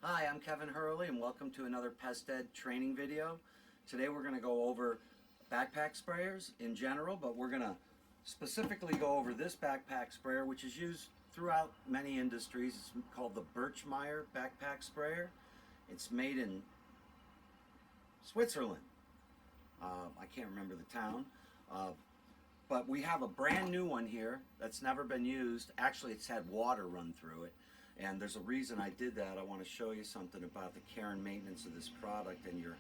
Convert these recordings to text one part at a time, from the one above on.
Hi, I'm Kevin Hurley and welcome to another PESTED training video. Today we're going to go over backpack sprayers in general, but we're going to specifically go over this backpack sprayer, which is used throughout many industries. It's called the Birchmeier backpack sprayer. It's made in Switzerland. I can't remember the town, but we have a brand new one here that's never been used. Actually, it's had water run through it. And there's a reason I did that. I want to show you something about the care and maintenance of this product and your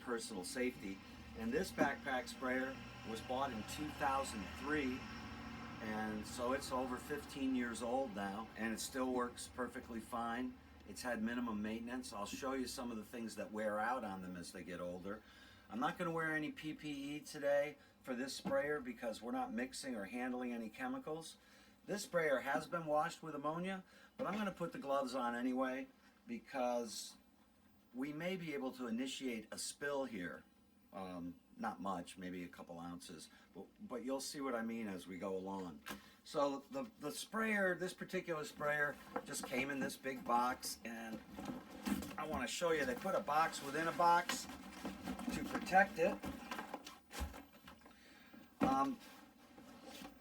personal safety. And this backpack sprayer was bought in 2003, and so it's over 15 years old now, and it still works perfectly fine. It's had minimum maintenance. I'll show you some of the things that wear out on them as they get older. I'm not going to wear any PPE today for this sprayer because we're not mixing or handling any chemicals. This sprayer has been washed with ammonia, but I'm going to put the gloves on anyway because we may be able to initiate a spill here. Not much, maybe a couple ounces, but you'll see what I mean as we go along. So the sprayer, this particular sprayer, just came in this big box, and I want to show you they put a box within a box to protect it.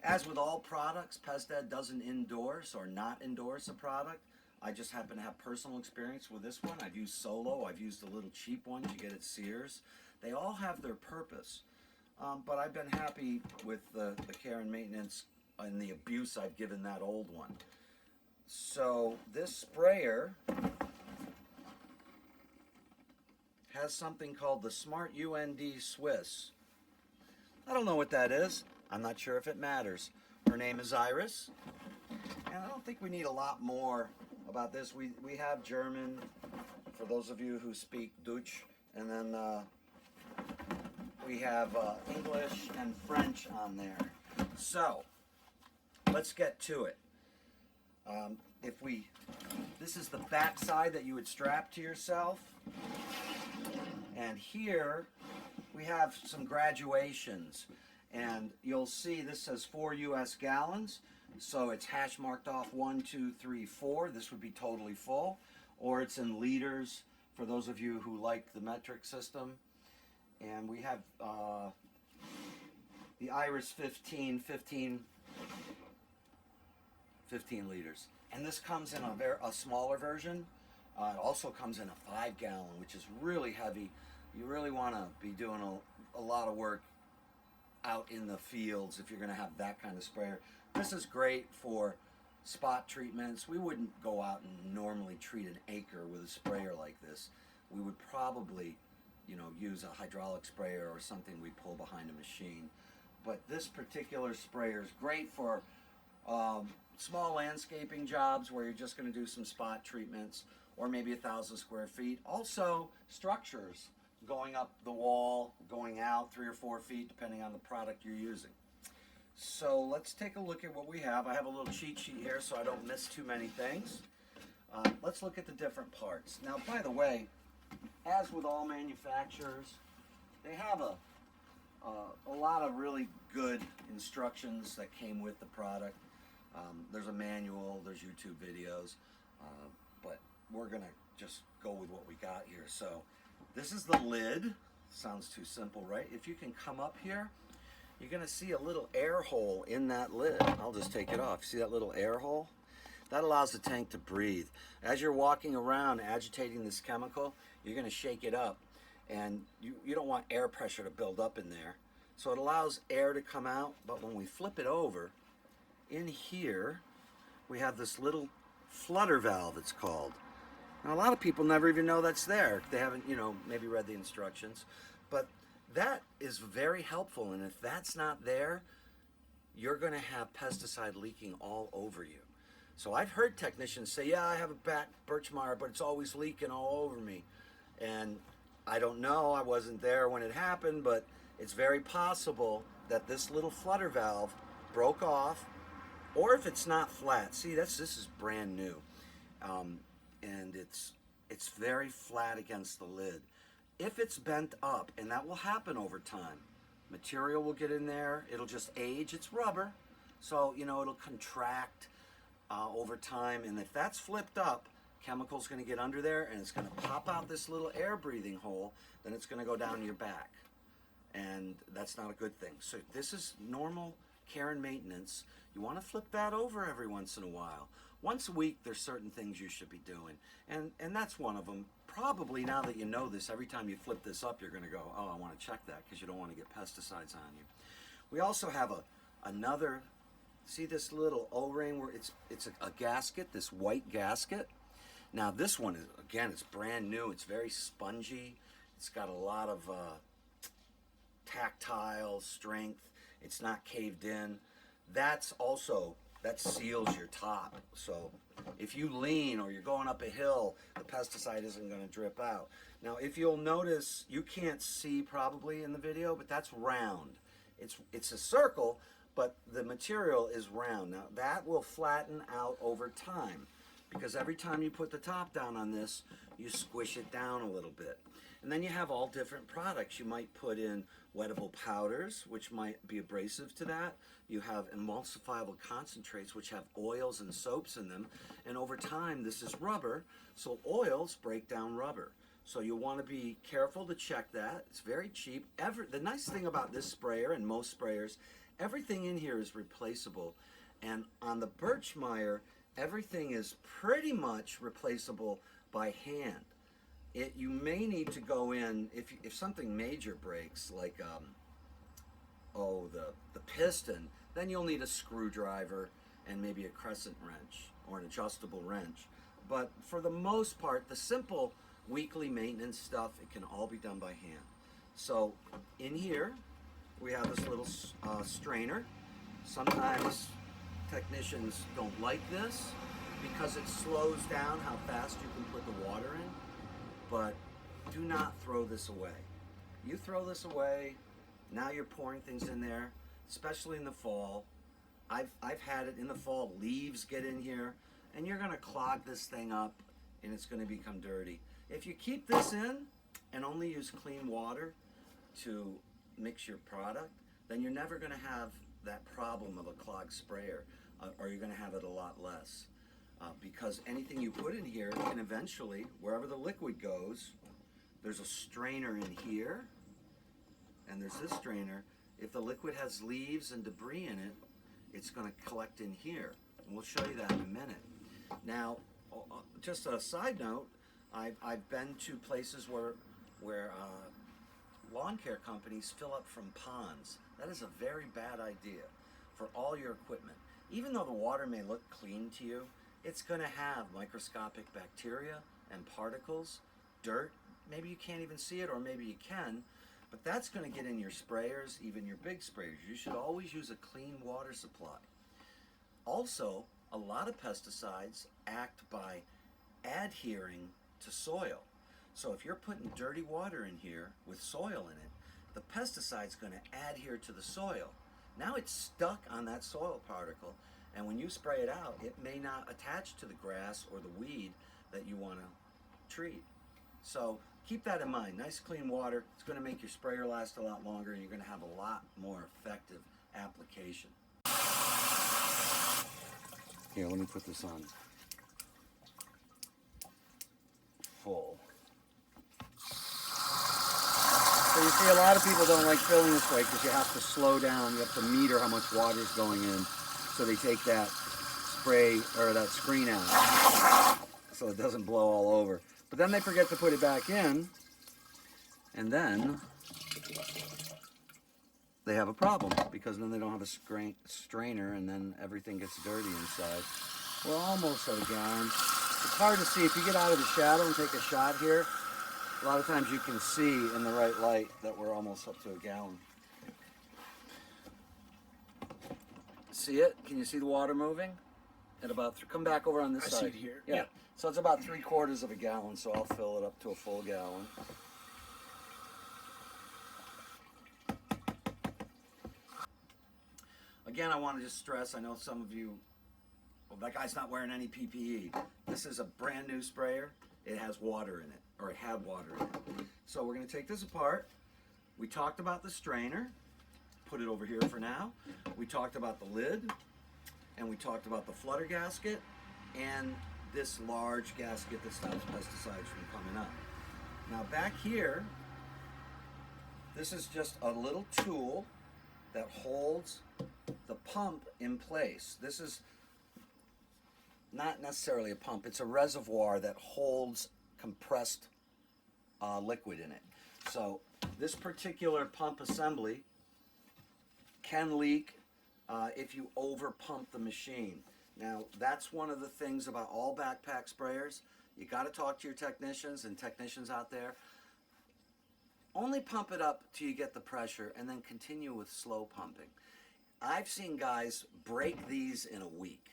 As with all products, PESTED doesn't endorse or not endorse a product. I just happen to have personal experience with this one. I've used Solo, I've used the little cheap ones you get at Sears. They all have their purpose, but I've been happy with the care and maintenance and the abuse I've given that old one. So this sprayer has something called the Smart UND Swiss. I don't know what that is. I'm not sure if it matters. Her name is Iris, and I don't think we need a lot more about this. We have German, for those of you who speak Deutsch, and then we have English and French on there. So, let's get to it. This is the back side that you would strap to yourself, and here we have some graduations. And you'll see this says 4 US gallons, so it's hash marked off 1, 2, 3, 4. This would be totally full, or it's in liters for those of you who like the metric system. And we have the Iris 15 liters, and this comes in a smaller version. It also comes in a 5 gallon, which is really heavy. You really want to be doing a lot of work out in the fields if you're going to have that kind of sprayer. This is great for spot treatments. We wouldn't go out and normally treat an acre with a sprayer like this. We would probably, use a hydraulic sprayer or something we pull behind a machine. But this particular sprayer is great for small landscaping jobs where you're just going to do some spot treatments, or maybe 1,000 square feet. Also structures, going up the wall, going out 3 or 4 feet, depending on the product you're using. So let's take a look at what we have. I have a little cheat sheet here so I don't miss too many things. Let's look at the different parts. Now, by the way, as with all manufacturers, they have a lot of really good instructions that came with the product. There's a manual, there's YouTube videos, but we're going to just go with what we got here. So this is the lid. Sounds too simple, right? If you can come up here, you're going to see a little air hole in that lid. I'll just take it off. See that little air hole? That allows the tank to breathe. As you're walking around agitating this chemical, you're going to shake it up, and you don't want air pressure to build up in there. So it allows air to come out, but when we flip it over, in here, we have this little flutter valve, it's called. Now, a lot of people never even know that's there. They haven't, maybe read the instructions. But that is very helpful, and if that's not there, you're going to have pesticide leaking all over you. So I've heard technicians say, yeah, I have a Birchmeier, but it's always leaking all over me. And I don't know, I wasn't there when it happened, but it's very possible that this little flutter valve broke off, or if it's not flat. See, this is brand new. And it's very flat against the lid. If it's bent up, and that will happen over time, material will get in there, it'll just age. It's rubber, so it'll contract over time, and if that's flipped up, chemical's going to get under there and it's going to pop out this little air breathing hole, then it's going to go down your back. And that's not a good thing. So this is normal care and maintenance. You want to flip that over every once in a while. Once a week, there's certain things you should be doing. And that's one of them. Probably now that you know this, every time you flip this up, you're going to go, oh, I want to check that, because you don't want to get pesticides on you. We also have another, see this little O-ring where it's a gasket, this white gasket. Now this one is, again, it's brand new. It's very spongy. It's got a lot of tactile strength. It's not caved in. That seals your top. So if you lean or you're going up a hill, the pesticide isn't going to drip out. Now, if you'll notice, you can't see probably in the video, but that's round. It's a circle, but the material is round. Now, that will flatten out over time, because every time you put the top down on this, you squish it down a little bit. And then you have all different products. You might put in wettable powders, which might be abrasive to that. You have emulsifiable concentrates, which have oils and soaps in them. And over time, this is rubber, so oils break down rubber. So you want to be careful to check that. It's very cheap. The nice thing about this sprayer and most sprayers, everything in here is replaceable. And on the Birchmeier, everything is pretty much replaceable by hand. You may need to go in if something major breaks, like the piston, then you'll need a screwdriver and maybe a crescent wrench or an adjustable wrench. But for the most part, the simple weekly maintenance stuff, it can all be done by hand. So in here we have this little strainer. Sometimes technicians don't like this because it slows down how fast you can put the water in. But do not throw this away. You throw this away, now you're pouring things in there, especially in the fall. I've had it in the fall, leaves get in here, and you're gonna clog this thing up and it's gonna become dirty. If you keep this in and only use clean water to mix your product, then you're never gonna have that problem of a clogged sprayer, or you're gonna have it a lot less. Because anything you put in here can eventually, wherever the liquid goes, there's a strainer in here, and there's this strainer. If the liquid has leaves and debris in it, it's going to collect in here. And we'll show you that in a minute. Now, just a side note, I've been to places where lawn care companies fill up from ponds. That is a very bad idea for all your equipment. Even though the water may look clean to you, it's going to have microscopic bacteria and particles, dirt. Maybe you can't even see it, or maybe you can, but that's going to get in your sprayers, even your big sprayers. You should always use a clean water supply. Also, a lot of pesticides act by adhering to soil. So if you're putting dirty water in here with soil in it, the pesticide's going to adhere to the soil. Now it's stuck on that soil particle, and when you spray it out, it may not attach to the grass or the weed that you want to treat. So keep that in mind. Nice clean water. It's going to make your sprayer last a lot longer, and you're going to have a lot more effective application. Here, let me put this on full. So you see, a lot of people don't like filling this way because you have to slow down. You have to meter how much water is going in. So they take that spray or that screen out so it doesn't blow all over. But then they forget to put it back in, and then they have a problem because then they don't have a strainer, and then everything gets dirty inside. We're almost at a gallon. It's hard to see. If you get out of the shadow and take a shot here, a lot of times you can see in the right light that we're almost up to a gallon. See it? Can you see the water moving? At about, come back over on this side. I see it here. Yeah. So it's about 3/4 of a gallon, so I'll fill it up to a full gallon. Again, I want to just stress, I know some of you, well, that guy's not wearing any PPE. This is a brand new sprayer. It has water in it, or it had water in it. So we're going to take this apart. We talked about the strainer. Put it over here for now. We talked about the lid, and we talked about the flutter gasket, and this large gasket that stops pesticides from coming up. Now back here, this is just a little tool that holds the pump in place. This is not necessarily a pump, it's a reservoir that holds compressed liquid in it. So this particular pump assembly can leak if you over pump the machine. Now that's one of the things about all backpack sprayers. You got to talk to your technicians and technicians out there. Only pump it up till you get the pressure and then continue with slow pumping. I've seen guys break these in a week.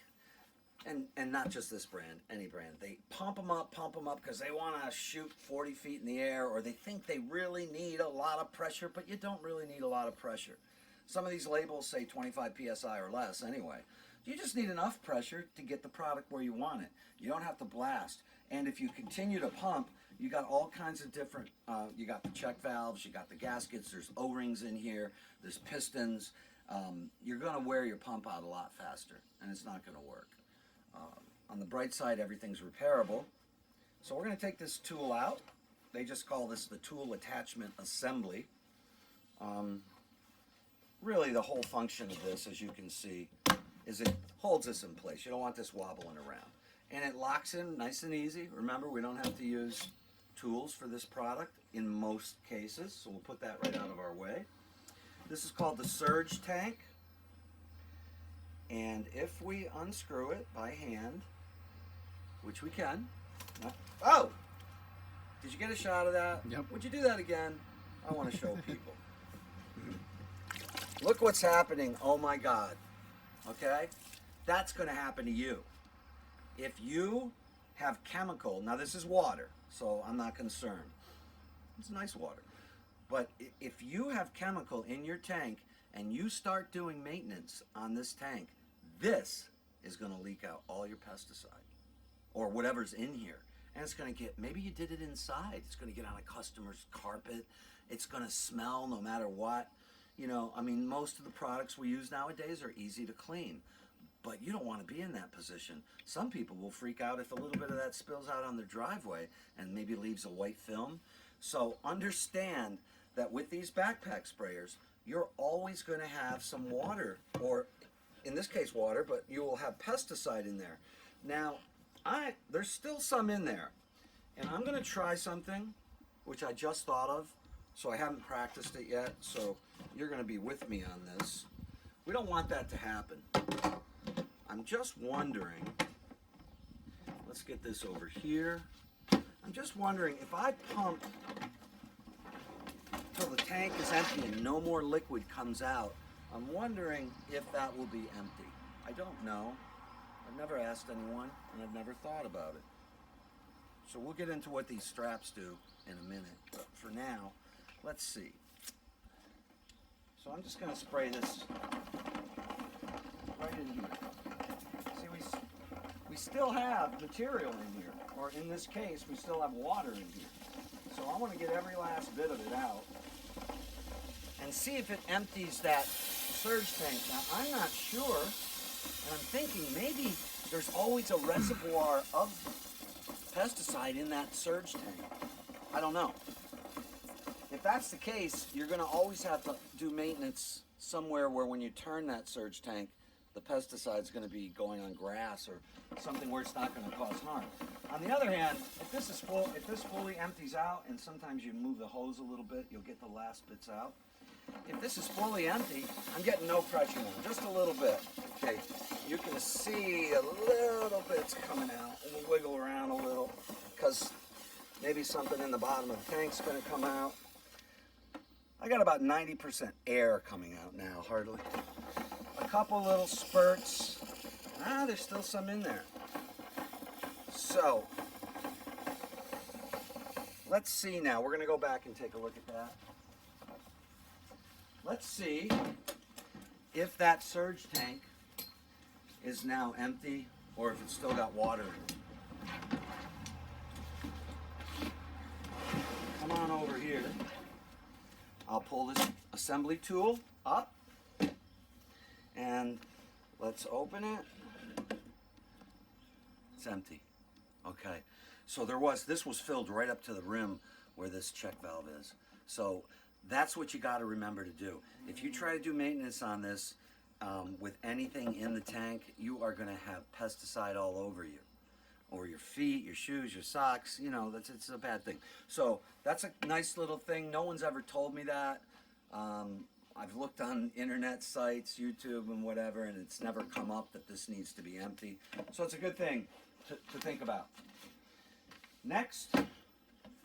And not just this brand, any brand. They pump them up because they want to shoot 40 feet in the air, or they think they really need a lot of pressure, but you don't really need a lot of pressure. Some of these labels say 25 PSI or less anyway. You just need enough pressure to get the product where you want it. You don't have to blast. And if you continue to pump, you got all kinds of different, you got the check valves, you got the gaskets, there's O-rings in here, there's pistons. You're going to wear your pump out a lot faster, and it's not going to work. On the bright side, everything's repairable. So we're going to take this tool out. They just call this the tool attachment assembly. Really the whole function of this, as you can see, is it holds this in place. You don't want this wobbling around. And it locks in nice and easy. Remember, we don't have to use tools for this product in most cases, so we'll put that right out of our way. This is called the surge tank. And if we unscrew it by hand, which we can. Oh! Did you get a shot of that? Yep. Would you do that again? I want to show people. Look what's happening. Oh my God. Okay? That's going to happen to you. If you have chemical, now this is water, so I'm not concerned. It's nice water. But if you have chemical in your tank and you start doing maintenance on this tank, this is going to leak out all your pesticide or whatever's in here. And it's going to get, maybe you did it inside. It's going to get on a customer's carpet. It's going to smell no matter what. You know, I mean, most of the products we use nowadays are easy to clean. But you don't want to be in that position. Some people will freak out if a little bit of that spills out on their driveway and maybe leaves a white film. So understand that with these backpack sprayers, you're always going to have some water, or in this case water, but you will have pesticide in there. Now, there's still some in there. And I'm going to try something which I just thought of, so I haven't practiced it yet, so you're going to be with me on this. We don't want that to happen. I'm just wondering, let's get this over here. I'm just wondering if I pump till the tank is empty and no more liquid comes out, I'm wondering if that will be empty. I don't know. I've never asked anyone, and I've never thought about it. So we'll get into what these straps do in a minute. But for now, let's see. So I'm just going to spray this right in here. See, we still have material in here, or in this case, we still have water in here. So I want to get every last bit of it out and see if it empties that surge tank. Now, I'm not sure, and I'm thinking maybe there's always a reservoir of pesticide in that surge tank. I don't know. If that's the case, you're going to always have to do maintenance somewhere where when you turn that surge tank, the pesticide's going to be going on grass or something where it's not going to cause harm. On the other hand, if this fully empties out, and sometimes you move the hose a little bit, you'll get the last bits out. If this is fully empty, I'm getting no pressure now, just a little bit. Okay, you can see a little bit's coming out. We'll wiggle around a little because maybe something in the bottom of the tank's going to come out. I got about 90% air coming out now, hardly. A couple little spurts. There's still some in there. So, let's see now. We're going to go back and take a look at that. Let's see if that surge tank is now empty or if it's still got water in it. Come on over here. I'll pull this assembly tool up and let's open it. It's empty. Okay, so this was filled right up to the rim where this check valve is. So that's what you got to remember to do. If you try to do maintenance on this with anything in the tank, you are going to have pesticide all over you, or your feet, your shoes, your socks. You know, it's a bad thing. So that's a nice little thing. No one's ever told me that. I've looked on internet sites, YouTube and whatever, and it's never come up that this needs to be empty. So it's a good thing to think about. Next,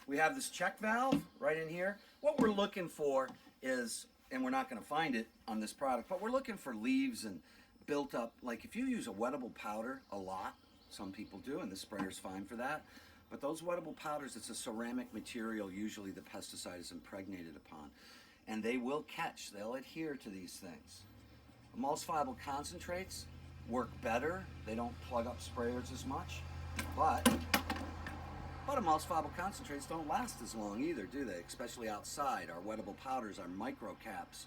we have this check valve right in here. What we're looking for is, and we're not going to find it on this product, but we're looking for leaves and built up, like if you use a wettable powder a lot, some people do, and the sprayer's fine for that, but those wettable powders, it's a ceramic material usually the pesticide is impregnated upon, and they will catch, they'll adhere to these things. Emulsifiable concentrates work better, they don't plug up sprayers as much, but emulsifiable concentrates don't last as long either, do they? Especially outside. Our wettable powders, our micro caps,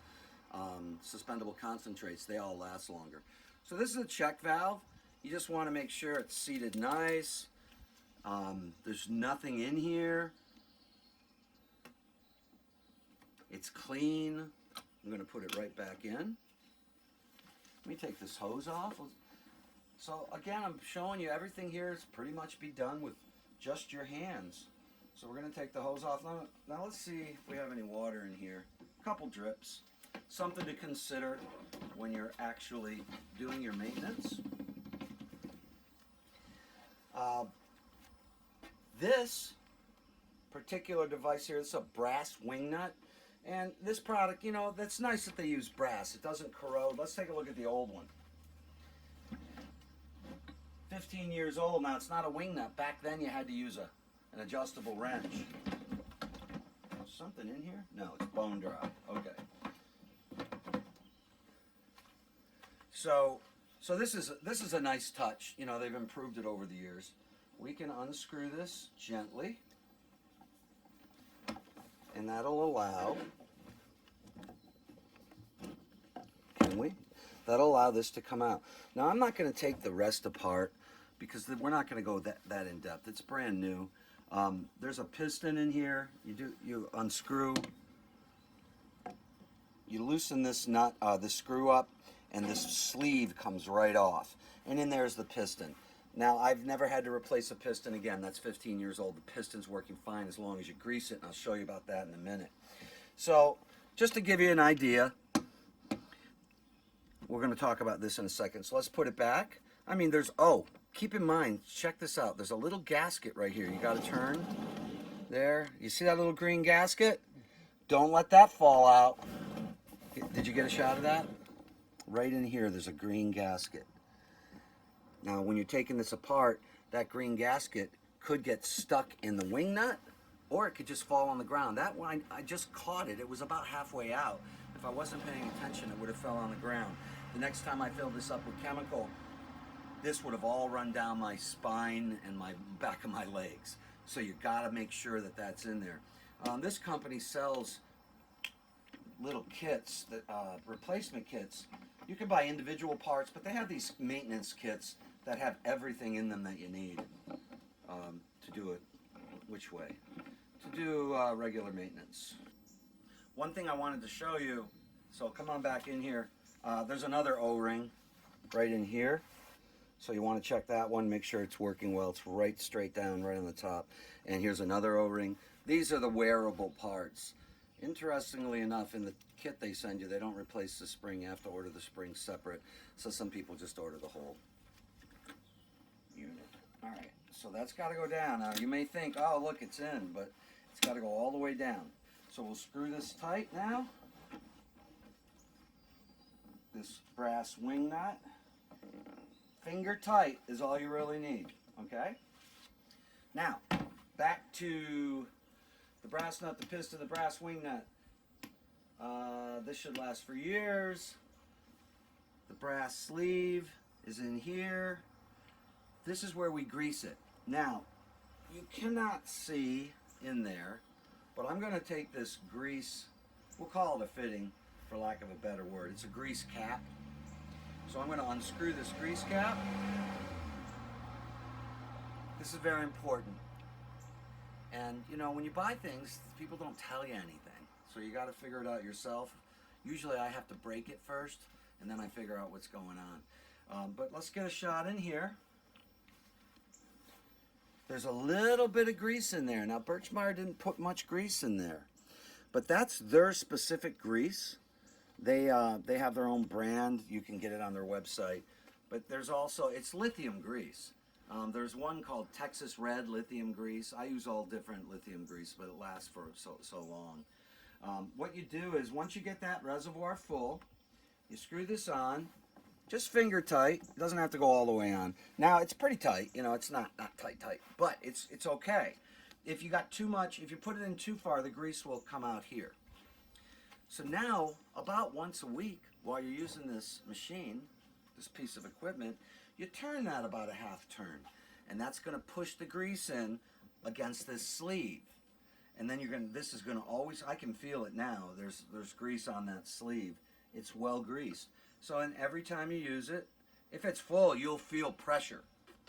suspendable concentrates, they all last longer. So this is a check valve. You just want to make sure it's seated nice. There's nothing in here. It's clean. I'm going to put it right back in. Let me take this hose off. So again, I'm showing you everything here is pretty much be done with just your hands. So we're going to take the hose off. Now let's see if we have any water in here. A couple drips. Something to consider when you're actually doing your maintenance. This particular device here, it's a brass wing nut. And this product, you know, that's nice that they use brass. It doesn't corrode. Let's take a look at the old one. 15 years old now. It's not a wing nut. Back then you had to use an adjustable wrench. Something in here? No, it's bone dry. Okay. So this is a nice touch. You know, they've improved it over the years. We can unscrew this gently, and that'll allow, can we? That'll allow this to come out. Now I'm not going to take the rest apart because we're not going to go that in depth. It's brand new. There's a piston in here. You unscrew, you loosen this nut, the screw up, and this sleeve comes right off. And in there's the piston. Now I've never had to replace a piston again. That's 15 years old. The piston's working fine as long as you grease it, and I'll show you about that in a minute. So just to give you an idea, we're going to talk about this in a second. So let's put it back. I mean, keep in mind, check this out. There's a little gasket right here. You got to turn there. You see that little green gasket? Don't let that fall out. Did you get a shot of that? Right in here, there's a green gasket. Now, when you're taking this apart, that green gasket could get stuck in the wing nut, or it could just fall on the ground. That one, I just caught it. It was about halfway out. If I wasn't paying attention, it would have fell on the ground. The next time I filled this up with chemical, this would have all run down my spine and my back of my legs. So you got to make sure that that's in there. This company sells little kits, replacement kits. You can buy individual parts, but they have these maintenance kits that have everything in them that you need to do it. Which way? To do regular maintenance. One thing I wanted to show you, so come on back in here. There's another O-ring right in here. So you want to check that one, make sure it's working well. It's right straight down, right on the top. And here's another O-ring. These are the wearable parts. Interestingly enough, in the kit they send you, they don't replace the spring. You have to order the spring separate. So some people just order the whole unit. All right, so that's got to go down. Now you may think, oh look, it's in, but it's got to go all the way down. So we'll screw this tight now. This brass wing nut. Finger tight is all you really need, okay? Now, back to the brass nut, the piston, the brass wing nut. This should last for years. The brass sleeve is in here. This is where we grease it. Now, you cannot see in there, but I'm going to take this grease, we'll call it a fitting for lack of a better word. It's a grease cap. So I'm going to unscrew this grease cap. This is very important. And you know, when you buy things, people don't tell you anything. So you got to figure it out yourself. Usually I have to break it first, and then I figure out what's going on. But let's get a shot in here. There's a little bit of grease in there. Now, Birchmeier didn't put much grease in there, but that's their specific grease. They have their own brand. You can get it on their website. But there's also, it's lithium grease. There's one called Texas Red lithium grease. I use all different lithium grease, but it lasts for so long. What you do is, once you get that reservoir full, you screw this on, just finger tight. It doesn't have to go all the way on. Now, it's pretty tight. You know, it's not tight, but it's okay. If you got too much, if you put it in too far, the grease will come out here. So now, about once a week, while you're using this machine, this piece of equipment, you turn that about a half turn, and that's going to push the grease in against this sleeve. And then this is going to always, I can feel it now. There's grease on that sleeve. It's well greased. So, and every time you use it, if it's full, you'll feel pressure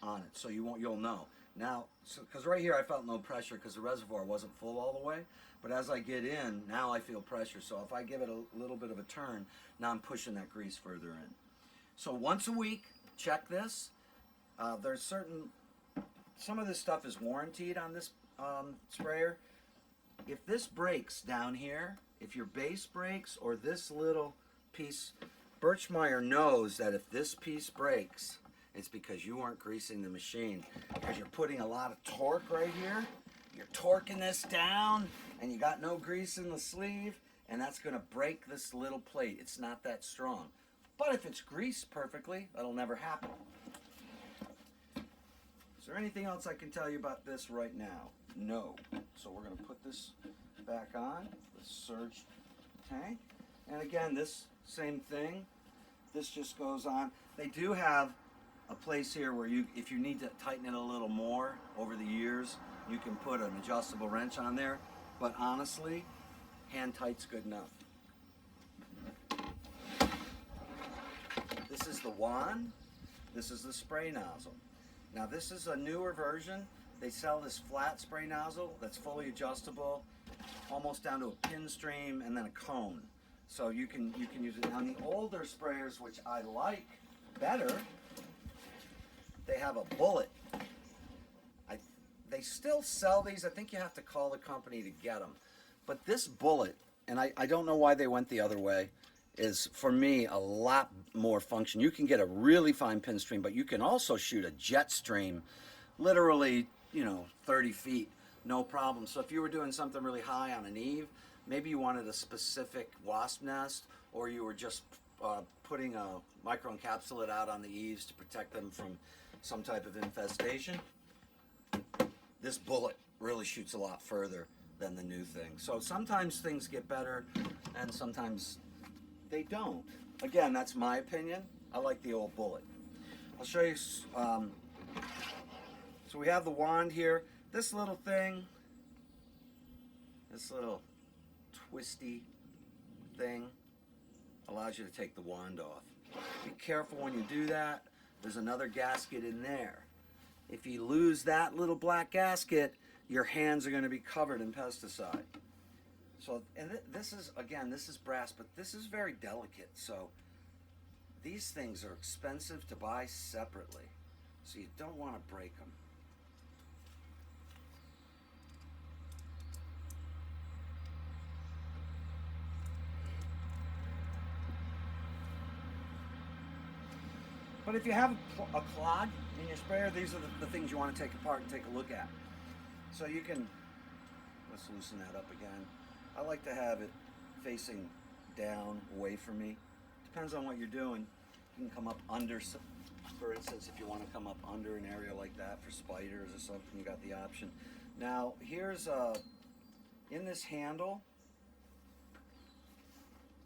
on it. So you'll know. Now, because right here I felt no pressure because the reservoir wasn't full all the way. But as I get in, now I feel pressure. So if I give it a little bit of a turn, now I'm pushing that grease further in. So once a week, check this. There's some of this stuff is warranted on this sprayer. If this breaks down here, if your base breaks or this little piece, Birchmeier knows that if this piece breaks, it's because you weren't greasing the machine. Because you're putting a lot of torque right here. You're torquing this down, and you got no grease in the sleeve, and that's going to break this little plate. It's not that strong. But if it's greased perfectly, that'll never happen. Is there anything else I can tell you about this right now? No. So we're going to put this back on, the surge tank. And again, this same thing. This just goes on. They do have a place here where if you need to tighten it a little more over the years, you can put an adjustable wrench on there. But honestly, hand tight's good enough. This is the wand. This is the spray nozzle. Now this is a newer version. They sell this flat spray nozzle that's fully adjustable, almost down to a pin stream and then a cone. So you can use it. On the older sprayers, which I like better, they have a bullet. They still sell these. I think you have to call the company to get them. But this bullet, and I don't know why they went the other way, is for me a lot more function. You can get a really fine pin stream, but you can also shoot a jet stream, literally, 30 feet, no problem. So if you were doing something really high on an eave, maybe you wanted a specific wasp nest, or you were just putting a microencapsulate out on the eaves to protect them from some type of infestation. This bullet really shoots a lot further than the new thing. So sometimes things get better, and sometimes they don't. Again, that's my opinion. I like the old bullet. I'll show you. So we have the wand here. This little thing, this little twisty thing, allows you to take the wand off. Be careful when you do that. There's another gasket in there. If you lose that little black gasket, your hands are going to be covered in pesticide. So, and this is, again, this is brass, but this is very delicate. So these things are expensive to buy separately. So you don't want to break them. But if you have a clog in your sprayer, these are the things you want to take apart and take a look at. So you can, let's loosen that up again. I like to have it facing down, away from me. Depends on what you're doing. You can come up under, for instance, if you want to come up under an area like that for spiders or something, you got the option. Now, here's in this handle,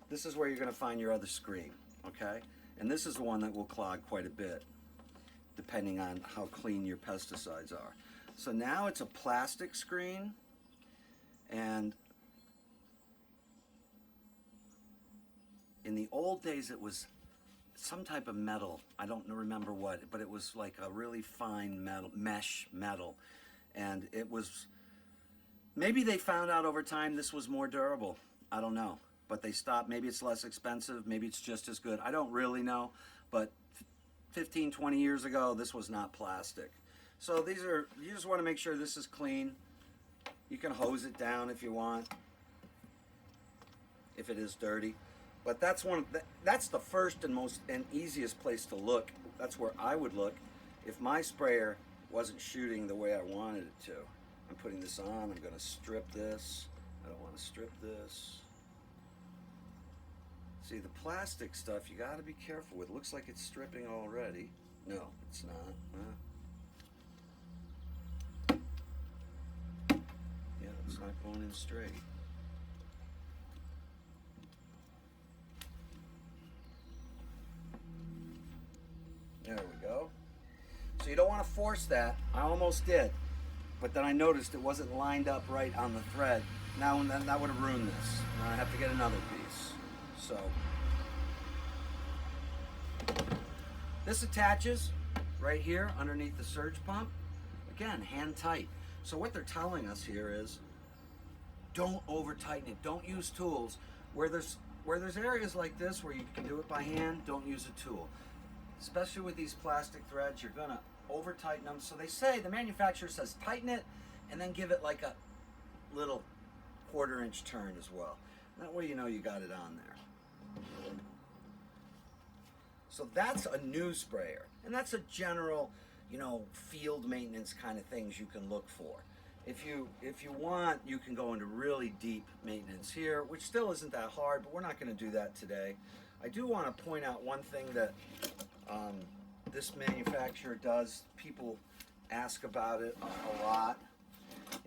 this is where you're going to find your other screen, okay? And this is the one that will clog quite a bit, depending on how clean your pesticides are. So now it's a plastic screen, and in the old days it was some type of metal. I don't remember what, but it was like a really fine metal, mesh metal. And it was, maybe they found out over time this was more durable. I don't know. But they stopped. Maybe it's less expensive. Maybe it's just as good. I don't really know. But 15, 20 years ago, this was not plastic. So these are, you just want to make sure this is clean. You can hose it down if you want, if it is dirty. But that's that's the first and most and easiest place to look. That's where I would look if my sprayer wasn't shooting the way I wanted it to. I'm putting this on. I'm going to strip this. I don't want to strip this. See, the plastic stuff you got to be careful with. It looks like it's stripping already. No, it's not. Yeah, it's not going in straight. There we go. So you don't want to force that. I almost did, but then I noticed it wasn't lined up right on the thread. Now and then that would have ruined this. Now I have to get another piece. So this attaches right here underneath the surge pump. Again, hand tight. So what they're telling us here is don't over tighten it. Don't use tools. Where there's areas like this where you can do it by hand, don't use a tool. Especially with these plastic threads, you're gonna over tighten them. So they say, the manufacturer says tighten it and then give it like a little 1/4 inch turn as well. That way you know you got it on there. So that's a new sprayer, and that's a general, you know, field maintenance kind of things you can look for. If you want, you can go into really deep maintenance here, which still isn't that hard, but we're not going to do that today. I do want to point out one thing that this manufacturer does. People ask about it a lot.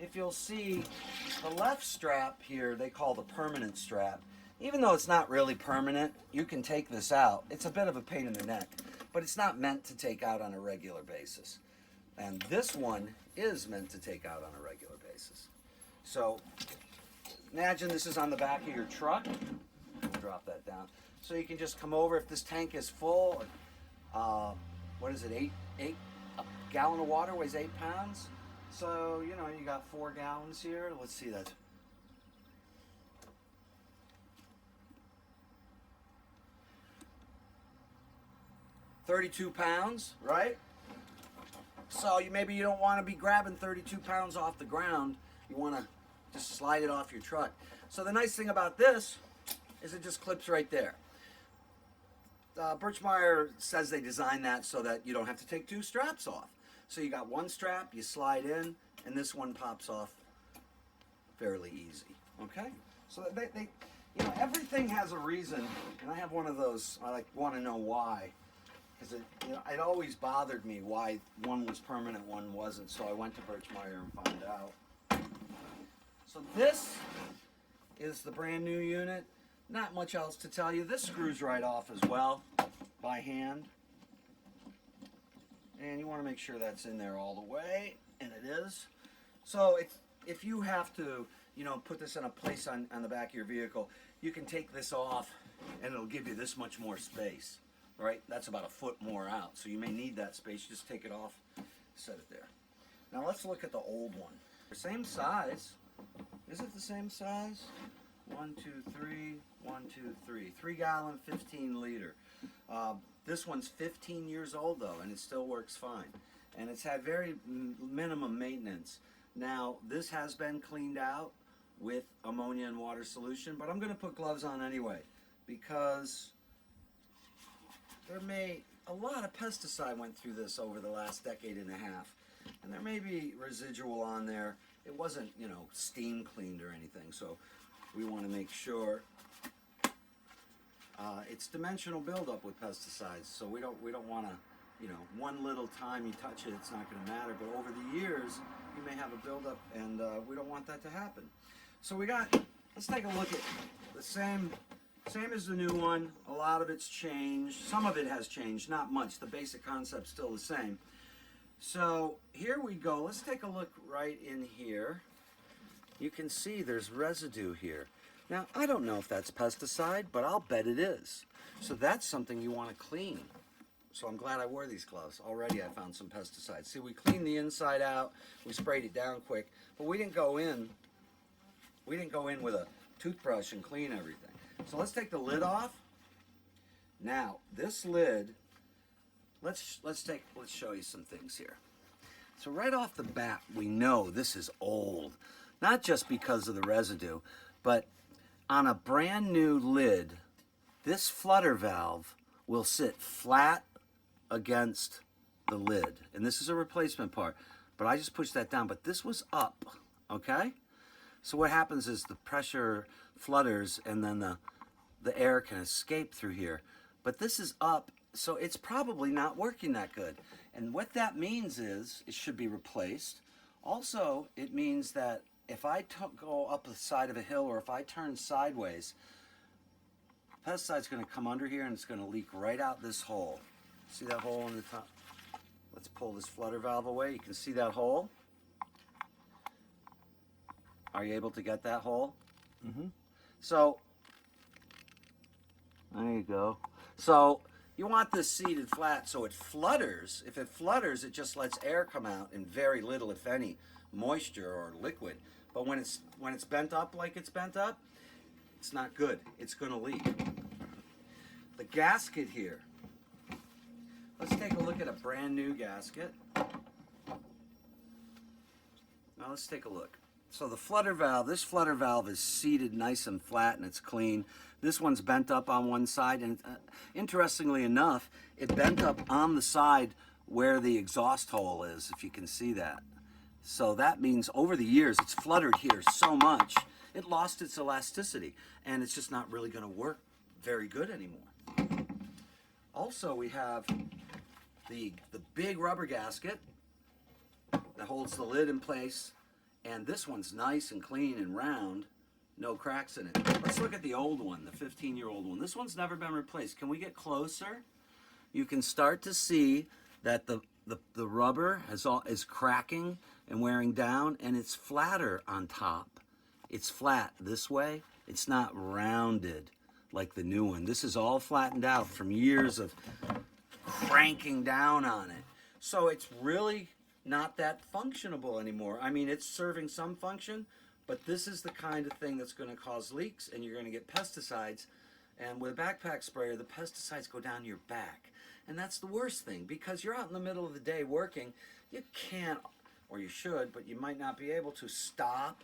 If you'll see, the left strap here, they call the permanent strap. Even though it's not really permanent, you can take this out. It's a bit of a pain in the neck, but it's not meant to take out on a regular basis. And this one is meant to take out on a regular basis. So imagine this is on the back of your truck. Drop that down. So you can just come over if this tank is full. What is it? A gallon of water weighs 8 pounds. So, you know, you got 4 gallons here. Let's see that. $32 pounds, right? So maybe you don't want to be grabbing 32 pounds off the ground. You want to just slide it off your truck. So the nice thing about this is it just clips right there. Birchmeier says they designed that so that you don't have to take 2 straps off. So you got 1 strap, you slide in, and this one pops off fairly easy. Okay? So they you know, everything has a reason, and I have one of those. I want to know why, because it always bothered me why one was permanent, one wasn't. So I went to Birchmeier and found out. So this is the brand new unit. Not much else to tell you. This screws right off as well by hand. And you want to make sure that's in there all the way, and it is. So if you have to, you know, put this in a place on the back of your vehicle, you can take this off and it'll give you this much more space, right? That's about 1 foot more out. So you may need that space. Just take it off, set it there. Now let's look at the old one. Same size. Is it the same size? 1, 2, 3, 1, 2, 3. 3 gallon, 15 liter. This one's 15 years old though, and it still works fine. And it's had very minimum maintenance. Now, this has been cleaned out with ammonia and water solution, but I'm going to put gloves on anyway because a lot of pesticide went through this over the last decade and a half, and there may be residual on there. It wasn't, you know, steam cleaned or anything, so we want to make sure it's dimensional buildup with pesticides. So we don't want to, you know, one little time you touch it, it's not going to matter. But over the years, you may have a buildup, and we don't want that to happen. So let's take a look at the same as the new one. A lot of it's changed. Some of it has changed, not much. The basic concept's still the same. So here we go. Let's take a look right in here. You can see there's residue here. Now, I don't know if that's pesticide, but I'll bet it is. So that's something you want to clean. So I'm glad I wore these gloves. Already I found some pesticide. See, we cleaned the inside out, we sprayed it down quick, but we didn't go in with a toothbrush and clean everything. So let's take the lid off. Now, this lid, let's show you some things here. So right off the bat, we know this is old. Not just because of the residue, but on a brand new lid, this flutter valve will sit flat against the lid. And this is a replacement part, but I just pushed that down. But this was up, okay? So what happens is the pressure flutters and then the air can escape through here. But this is up, so it's probably not working that good. And what that means is it should be replaced. Also, it means that if I go up the side of a hill or if I turn sideways, pesticide's going to come under here and it's going to leak right out this hole. See that hole in the top? Let's pull this flutter valve away. You can see that hole. Are you able to get that hole? Mm-hmm. So, there you go. So, you want this seated flat so it flutters. If it flutters, it just lets air come out and very little, if any, moisture or liquid. But when it's bent up like it's bent up, it's not good. It's going to leak. The gasket here. Let's take a look at a brand new gasket. Now let's take a look. So the flutter valve, this flutter valve is seated nice and flat and it's clean. This one's bent up on one side, and interestingly enough, it bent up on the side where the exhaust hole is, if you can see that. So that means over the years it's fluttered here so much, it lost its elasticity, and it's just not really going to work very good anymore. Also, we have the big rubber gasket that holds the lid in place, and this one's nice and clean and round, no cracks in it. Let's look at the old one, the 15-year-old one. This one's never been replaced. Can we get closer? You can start to see that the rubber is cracking and wearing down, and it's flatter on top. It's flat this way. It's not rounded like the new one. This is all flattened out from years of cranking down on it. So it's really not that functionable anymore. I mean, it's serving some function, but this is the kind of thing that's going to cause leaks, and you're going to get pesticides. And with a backpack sprayer, the pesticides go down your back. And that's the worst thing, because you're out in the middle of the day working. You can't, or you should, but you might not be able to stop,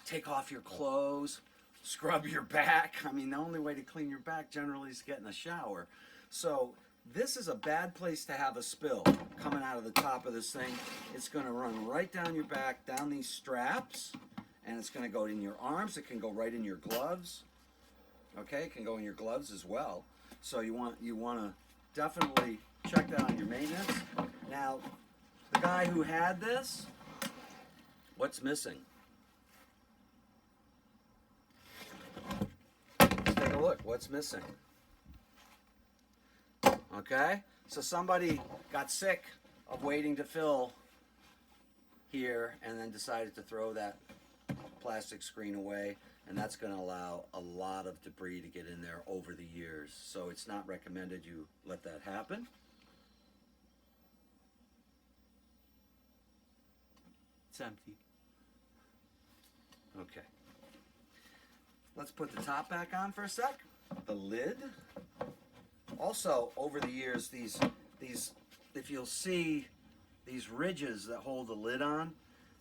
take off your clothes, scrub your back. I mean, the only way to clean your back generally is to get in a shower. So this is a bad place to have a spill coming out of the top of this thing. It's going to run right down your back, down these straps, and it's going to go in your arms. It can go right in your gloves. Okay, it can go in your gloves as well. So you want to definitely check that on your maintenance. Now, the guy who had this, what's missing? Let's take a look. What's missing? Okay, so somebody got sick of waiting to fill here and then decided to throw that plastic screen away, and that's going to allow a lot of debris to get in there over the years. So it's not recommended you let that happen. It's empty. Okay. Let's put the top back on for a sec. The lid. Also, over the years, these, if you'll see these ridges that hold the lid on,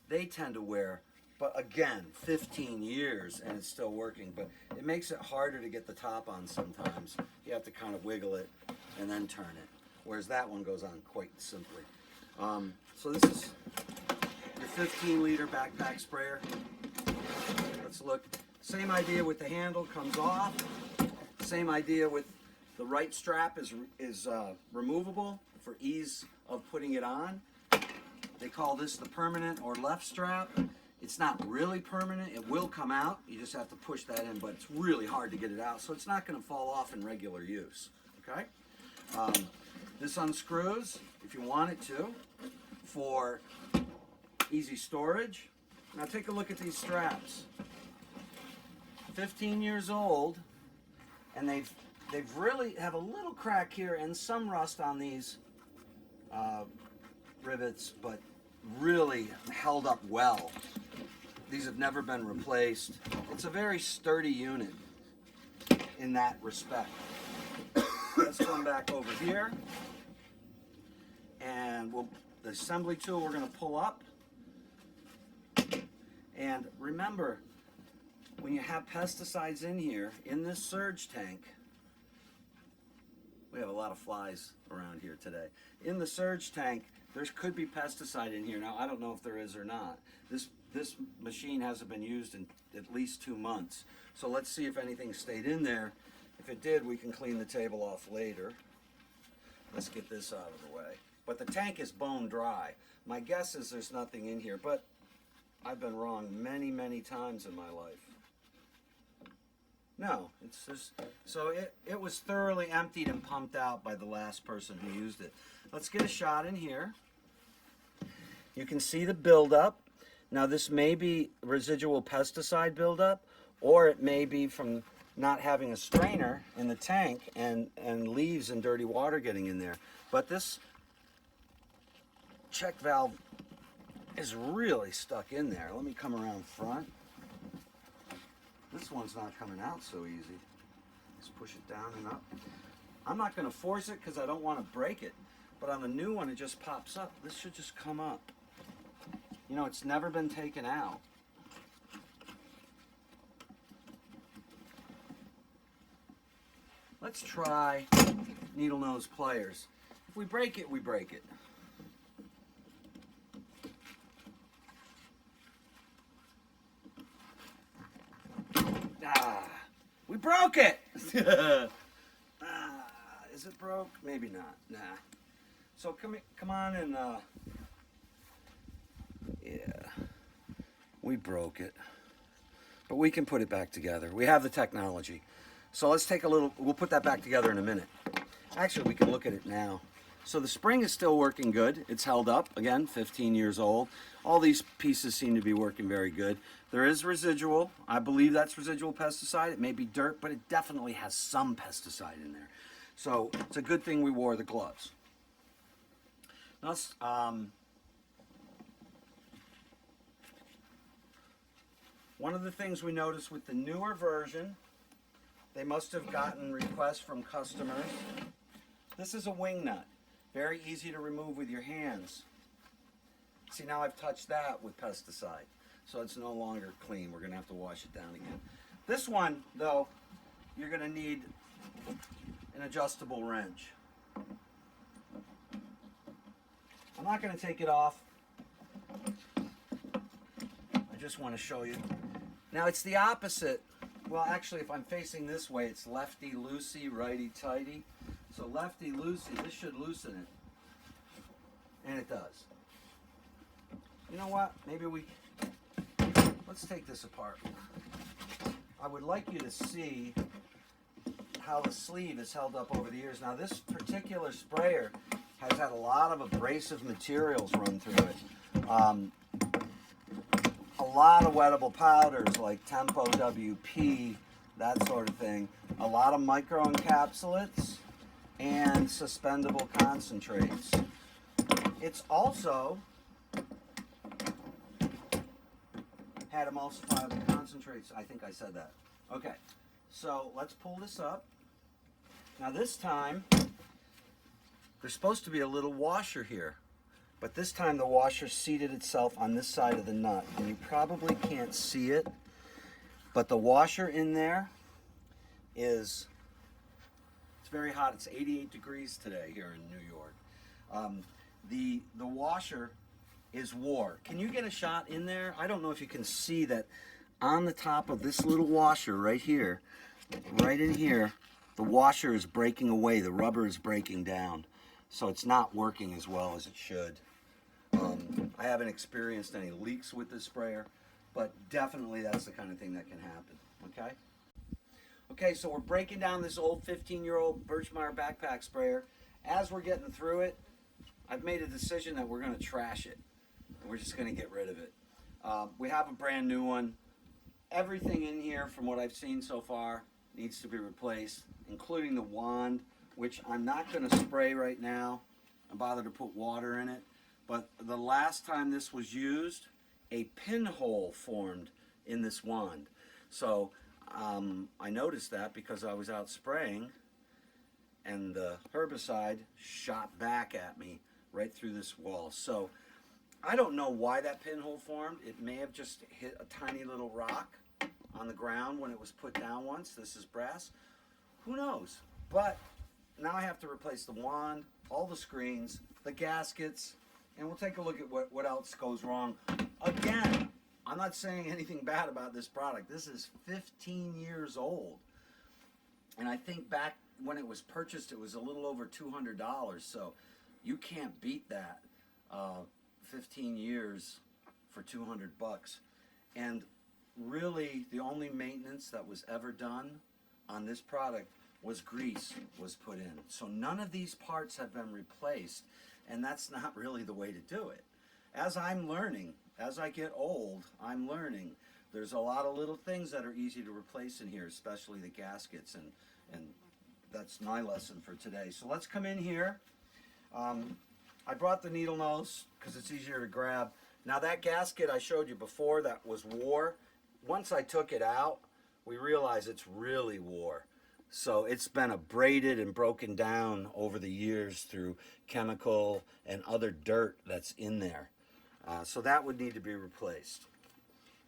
they tend to wear. But again, 15 years and it's still working, but it makes it harder to get the top on sometimes. You have to kind of wiggle it and then turn it, whereas that one goes on quite simply. So this is your 15-liter backpack sprayer. Let's look. Same idea with the handle, comes off. Same idea with the right strap is removable for ease of putting it on. They call this the permanent or left strap. It's not really permanent. It will come out. You just have to push that in, but it's really hard to get it out, so it's not going to fall off in regular use. Okay? This unscrews, if you want it to, for easy storage. Now take a look at these straps. 15 years old, and they've really have a little crack here and some rust on these rivets, but really held up well. These have never been replaced. It's a very sturdy unit in that respect. Let's come back over here, and the assembly tool we're going to pull up. And remember, when you have pesticides in here, in this surge tank, we have a lot of flies around here today. In the surge tank, there could be pesticide in here. Now, I don't know if there is or not. This machine hasn't been used in at least 2 months. So let's see if anything stayed in there. If it did, we can clean the table off later. Let's get this out of the way. But the tank is bone dry. My guess is there's nothing in here, but I've been wrong many, many times in my life. No, it's just, so it was thoroughly emptied and pumped out by the last person who used it. Let's get a shot in here. You can see the buildup. Now this may be residual pesticide buildup, or it may be from not having a strainer in the tank and leaves and dirty water getting in there. But this check valve is really stuck in there. Let me come around front. This one's not coming out so easy. Let's push it down and up. I'm not going to force it because I don't want to break it. But on the new one, it just pops up. This should just come up. You know, it's never been taken out. Let's try needle nose pliers. If we break it, we break it. We broke it! Is it broke? Maybe not. Nah. So come on and, yeah. We broke it. But we can put it back together. We have the technology. So let's take a little, we'll put that back together in a minute. Actually, we can look at it now. So the spring is still working good. It's held up, again, 15 years old. All these pieces seem to be working very good. There is residual. I believe that's residual pesticide. It may be dirt, but it definitely has some pesticide in there. So it's a good thing we wore the gloves. Now let's, one of the things we noticed with the newer version, they must have gotten requests from customers. This is a wing nut. Very easy to remove with your hands. See, now I've touched that with pesticide, so it's no longer clean. We're gonna have to wash it down again. This one, though, you're gonna need an adjustable wrench. I'm not gonna take it off. I just wanna show you. Now it's the opposite. Well, actually, if I'm facing this way, it's lefty-loosey, righty-tighty. So lefty-loosey, this should loosen it. And it does. You know what? Maybe let's take this apart. I would like you to see how the sleeve is held up over the years. Now, this particular sprayer has had a lot of abrasive materials run through it. A lot of wettable powders like Tempo WP, that sort of thing. A lot of microencapsulates and suspendable concentrates. It's also had emulsifiable concentrates. I think I said that. Okay, so let's pull this up. Now this time, there's supposed to be a little washer here. But this time the washer seated itself on this side of the nut. And you probably can't see it. But the washer in there it's very hot. It's 88 degrees today here in New York. The washer is wore. Can you get a shot in there? I don't know if you can see that on the top of this little washer right here, right in here, the washer is breaking away. The rubber is breaking down. So it's not working as well as it should. I haven't experienced any leaks with this sprayer, but definitely that's the kind of thing that can happen, okay? Okay, so we're breaking down this old 15-year-old Birchmeier backpack sprayer. As we're getting through it, I've made a decision that we're going to trash it. We're just going to get rid of it. We have a brand new one. everything in here, from what I've seen so far, needs to be replaced, including the wand, which I'm not going to spray right now and bother to put water in it. But the last time this was used, a pinhole formed in this wand. So I noticed that because I was out spraying, and the herbicide shot back at me right through this wall. So I don't know why that pinhole formed. It may have just hit a tiny little rock on the ground when it was put down once. This is brass. Who knows? But now I have to replace the wand, all the screens, the gaskets, and we'll take a look at what else goes wrong. Again, I'm not saying anything bad about this product. This is 15 years old. And I think back when it was purchased, it was a little over $200. So you can't beat that. 15 years for 200 bucks. And really, the only maintenance that was ever done on this product was grease was put in. So none of these parts have been replaced, and that's not really the way to do it. As I'm learning, as I get old, I'm learning. There's a lot of little things that are easy to replace in here, especially the gaskets, and that's my lesson for today. So let's come in here. I brought the needle nose because it's easier to grab. Now that gasket I showed you before that was wore, once I took it out, we realized it's really wore. So it's been abraded and broken down over the years through chemical and other dirt that's in there. So that would need to be replaced.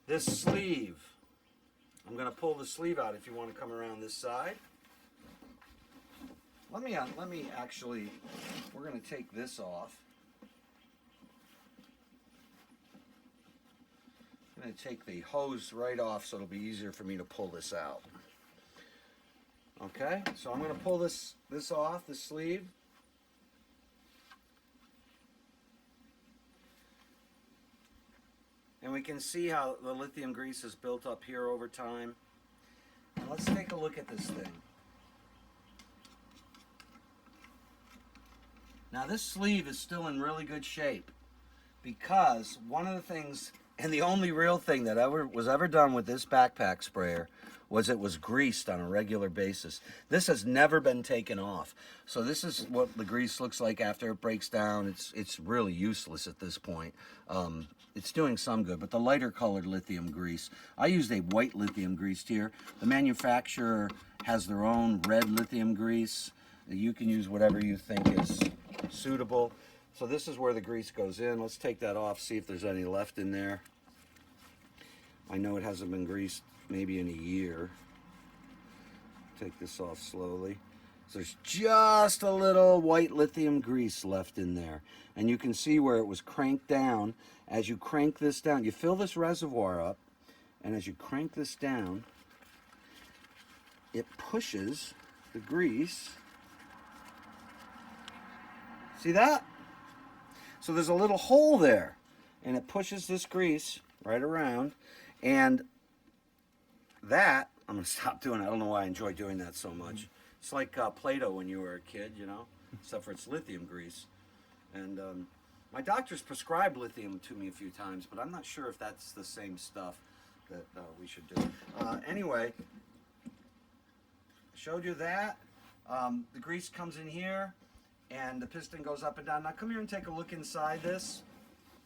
This sleeve, I'm going to pull the sleeve out if you want to come around this side. Let me actually, we're going to take this off. I'm going to take the hose right off so it'll be easier for me to pull this out. Okay, so I'm going to pull this off, the sleeve. And we can see how the lithium grease is built up here over time. And let's take a look at this thing. Now this sleeve is still in really good shape because one of the things, and the only real thing that was ever done with this backpack sprayer, was it was greased on a regular basis. This has never been taken off. So this is what the grease looks like after it breaks down. It's really useless at this point. It's doing some good, but the lighter colored lithium grease, I used a white lithium grease here. The manufacturer has their own red lithium grease. You can use whatever you think is suitable. So this is where the grease goes in. Let's take that off, see if there's any left in there. I know it hasn't been greased maybe in a year. Take this off slowly. So there's just a little white lithium grease left in there. And you can see where it was cranked down. As you crank this down, you fill this reservoir up, and as you crank this down, it pushes the grease. See that? So there's a little hole there, and it pushes this grease right around, and that, I'm going to stop doing it. I don't know why I enjoy doing that so much. It's like Play-Doh when you were a kid, you know, except for it's lithium grease. And my doctor's prescribed lithium to me a few times, but I'm not sure if that's the same stuff that we should do. Anyway, I showed you that. The grease comes in here, and the piston goes up and down. Now come here and take a look inside this.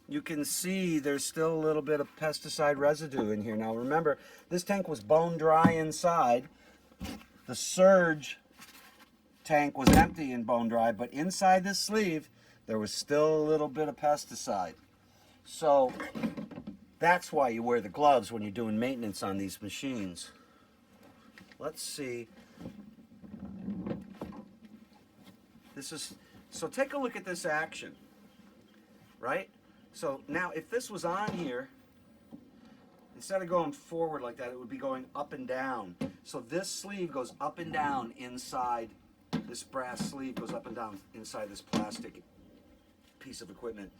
You can see there's still a little bit of pesticide residue in here. Now remember, this tank was bone dry inside. The surge tank was empty and bone dry, but inside this sleeve, there was still a little bit of pesticide. So that's why you wear the gloves when you're doing maintenance on these machines. Let's see. So take a look at this action, right? So now if this was on here, instead of going forward like that, it would be going up and down. So this sleeve goes up and down inside, this brass sleeve goes up and down inside this plastic piece of equipment.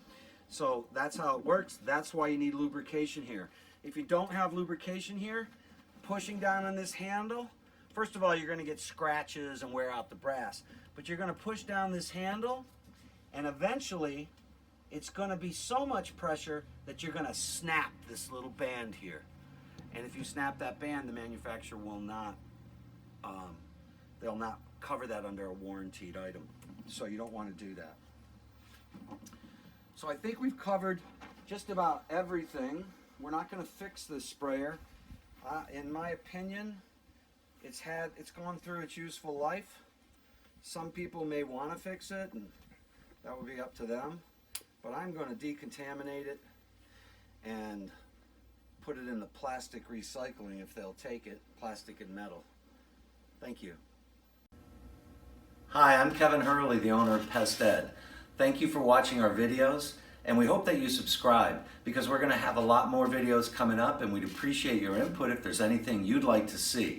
So that's how it works. That's why you need lubrication here. If you don't have lubrication here, pushing down on this handle, first of all, you're going to get scratches and wear out the brass. But you're going to push down this handle, and eventually it's going to be so much pressure that you're going to snap this little band here. And if you snap that band, the manufacturer will not, they'll not cover that under a warranted item. So you don't want to do that. So I think we've covered just about everything. We're not going to fix this sprayer. In my opinion, it's gone through its useful life. Some people may want to fix it, and that would be up to them. But I'm going to decontaminate it and put it in the plastic recycling if they'll take it, plastic and metal. Thank you. Hi, I'm Kevin Hurley, the owner of PESTED. Thank you for watching our videos, and we hope that you subscribe because we're going to have a lot more videos coming up, and we'd appreciate your input if there's anything you'd like to see.